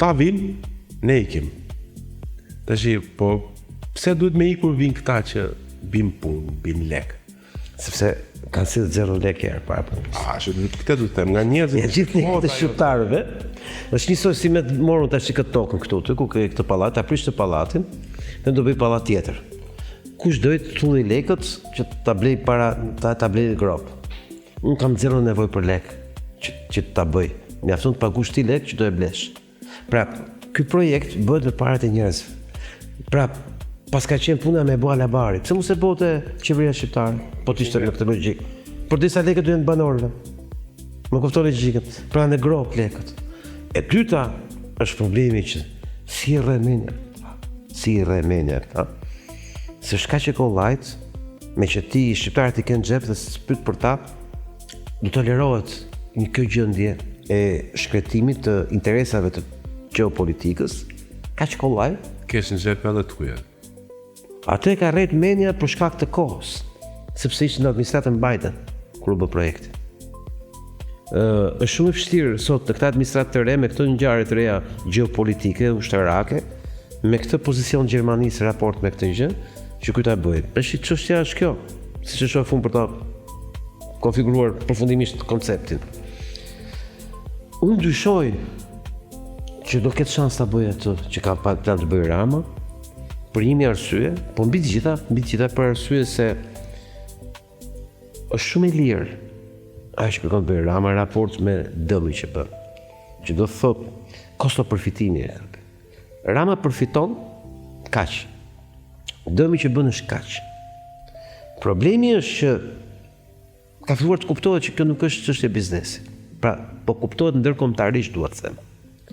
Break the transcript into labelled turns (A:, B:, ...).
A: Këta vinë, ne ikim. Tash, po, pse duhet me ikur vinë këta që bim punë, bim lek?
B: Sepse kanë si 0 lekë herë para punës.
A: Këtë du të them, nga njerëzit...
B: Gjithë një të shqiptarëve, është njësoj si me të morën tash këtë tokën këtu, të ku këtë palat, ta prish të palatin, dhe do bëj palat tjetër. Kush dojt të tulli lekët që ta blej para, ta blej grop. Unë kam 0 nevoj për lekë që ta bëj. Mjafton të pagush ti lekë që do e blesh. Pra, ky projekt bëhet me parat e njerëzve. Pra, pas ka qenë puna me bua labari. Pse mos e bote qeveria shqiptare? Po t'ishte në këtë logjik. Por disa lekët duhen banorëve. Më kupton logjikën. Pra në grop lekët. E dyta është problemi që si rremenja. Se shka që kollajt, me që ti shqiptarët i kënë xhep dhe s'pyet për ta, do tolerohet një kjo gjendje e shkretimit të interesave të geopolitikës, ka që kollaj.
A: Kesh në xhep edhe tuja.
B: Atë ka rrejt menja për shkak të kohës, sepse ishte në administratën Biden, kur u bë projekti. Është shumë e vështirë sot në këtë administratë të re, me këtë ngjarje të reja geopolitike, ushtarake, me këtë pozicion Gjermanisë raport me këtë gjë, që kujta bëhet. Është çështja është kjo, siç e shoh unë për ta konfiguruar përfundimisht konceptin. Unë dyshoj që do ketë shans ta bëjë atë që ka plan të bëjë Rama, për një arsye, po mbi të gjitha për arsye se është shumë i lirë. Ai që kërkon të bëjë Rama raport me dëmin që bën. Që do thotë kosto përfitimi. Rama përfiton kaq. Dëmi që bën është kaq. Problemi është që ka filluar të kuptohet që kjo nuk është çështje biznesi. Pra, po kuptohet ndërkombëtarisht, dua të them.